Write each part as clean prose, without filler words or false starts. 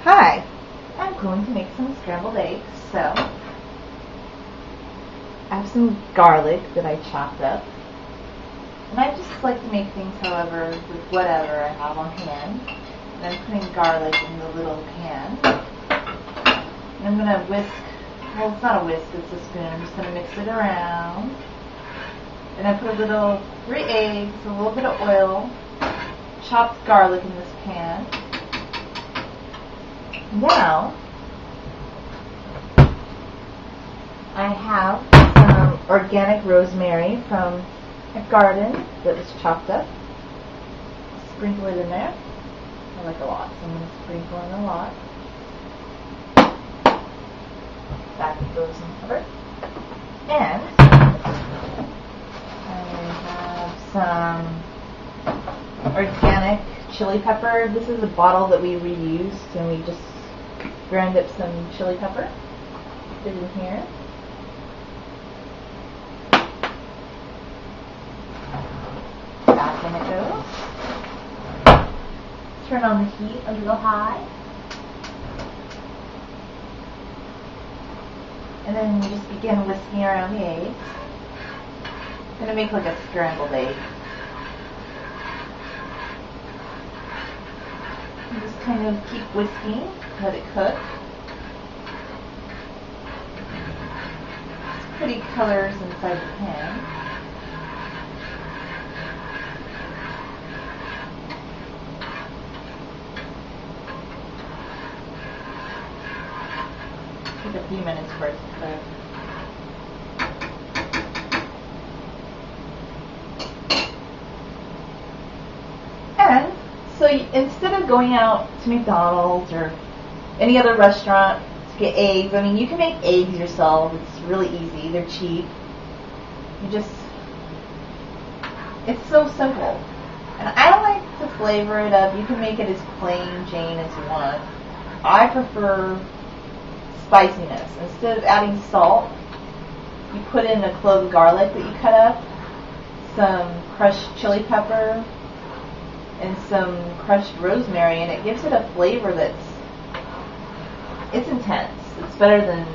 Hi, I'm going to make some scrambled eggs, so I have some garlic that I chopped up, and I just like to make things, however, with whatever I have on hand. And I'm putting garlic in the little pan, and I'm going to whisk, well, it's not a whisk, it's a spoon. I'm just going to mix it around, and I put a little 3 eggs, a little bit of oil, chopped garlic in this pan. Now, I have some organic rosemary from a garden that was chopped up. Sprinkle it in there. I like a lot, so I'm going to sprinkle in a lot. That goes in cover. And I have some organic chili pepper. This is a bottle that we reused, and we just ground up some chili pepper. Put it in here. Back in it goes. Turn on the heat a little high. And then you just begin whisking around the eggs. I'm going to make like a scrambled egg. And just kind of keep whisking, let it cook. It's pretty colors inside the pan. Take a few minutes for it to cook. And so instead of going out to McDonald's or any other restaurant to get eggs, I mean, you can make eggs yourself. It's really easy. They're cheap. It's so simple. And I like to flavor it up. You can make it as plain Jane as you want. I prefer spiciness. Instead of adding salt, you put in a clove of garlic that you cut up, some crushed chili pepper, and some crushed rosemary, and it gives it a flavor it's intense. It's better than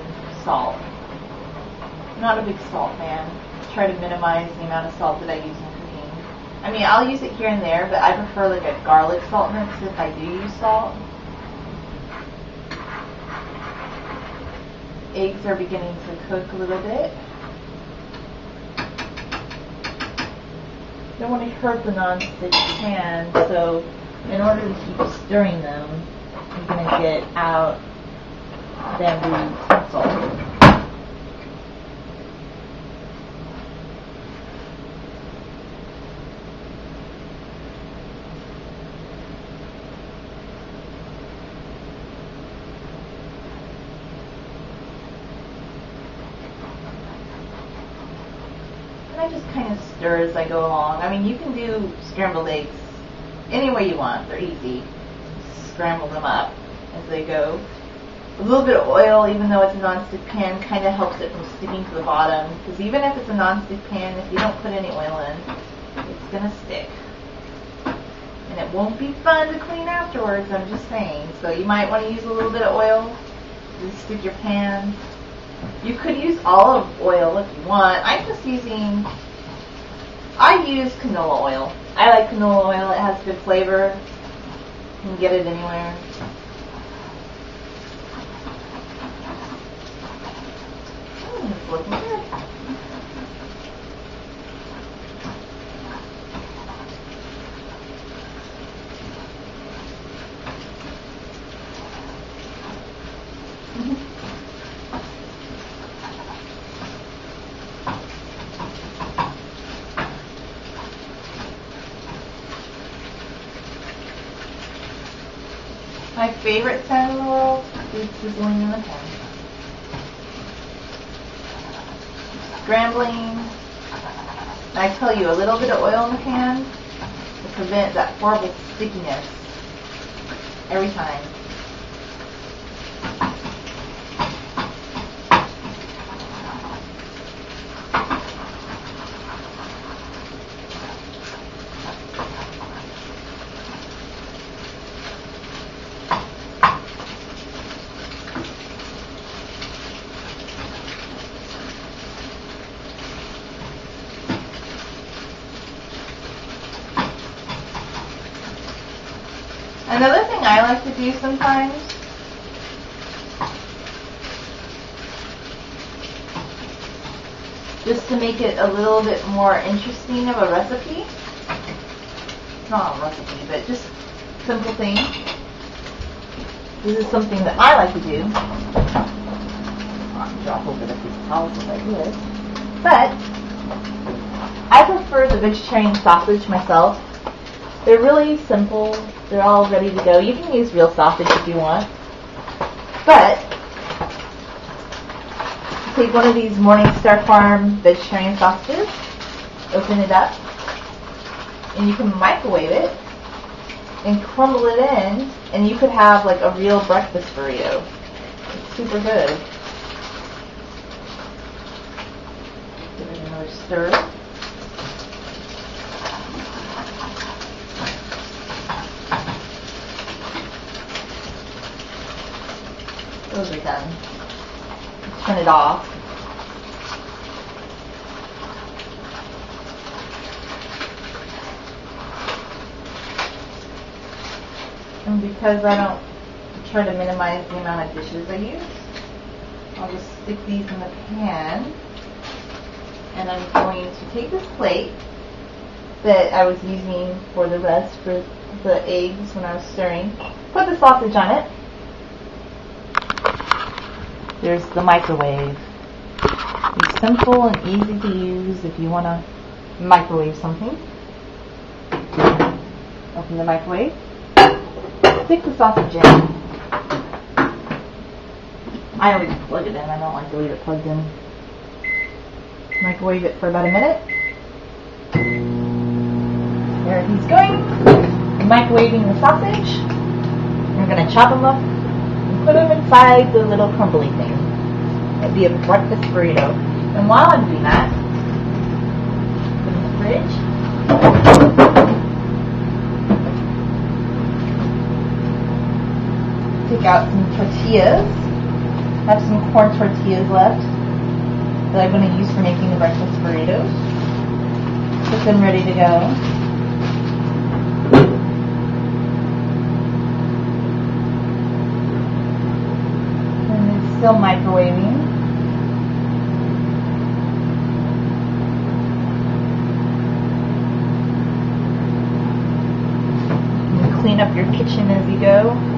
salt. I'm not a big salt fan. I try to minimize the amount of salt that I use in cooking. I mean, I'll use it here and there, but I prefer like a garlic salt mix if I do use salt. Eggs are beginning to cook a little bit. You don't want to hurt the non-stick pan, so in order to keep stirring them, you're going to get out bamboo tinsel. I just kind of stir as I go along. I mean, you can do scrambled eggs any way you want. They're easy. Scramble them up as they go. A little bit of oil, even though it's a non-stick pan, kind of helps it from sticking to the bottom. Because even if it's a non-stick pan, if you don't put any oil in, it's going to stick. And it won't be fun to clean afterwards, I'm just saying. So you might want to use a little bit of oil to stick your pan. You could use olive oil if you want. I use canola oil. I like canola oil. It has good flavor. You can get it anywhere. It's looking good. My favorite sound in the world is sizzling in the pan. Scrambling. I tell you, a little bit of oil in the pan to prevent that horrible stickiness every time. Another thing I like to do sometimes just to make it a little bit more interesting of a recipe. It's not a recipe, but just simple thing. This is something that I like to do. I'll drop over the piece of towels like this. But I prefer the vegetarian sausage myself. They're really simple. They're all ready to go. You can use real sausage if you want. But take one of these Morningstar Farm vegetarian sausages, open it up, and you can microwave it and crumble it in, and you could have like a real breakfast burrito. It's super good. Give it another stir. Those are done. Turn it off. And because I don't try to minimize the amount of dishes I use, I'll just stick these in the pan. And I'm going to take this plate that I was using for the rest for the eggs when I was stirring, put the sausage on it. There's the microwave. It's simple and easy to use if you want to microwave something. Open the microwave. Stick the sausage in. I always plug it in. I don't like to leave it plugged in. Microwave it for about a minute. There he's going. Microwaving the sausage. I'm going to chop them up. Put them inside the little crumbly thing. It'd be a breakfast burrito. And while I'm doing that, put it in the fridge. Take out some tortillas. I have some corn tortillas left that I'm going to use for making the breakfast burritos. Get them ready to go. Still microwaving. And clean up your kitchen as you go.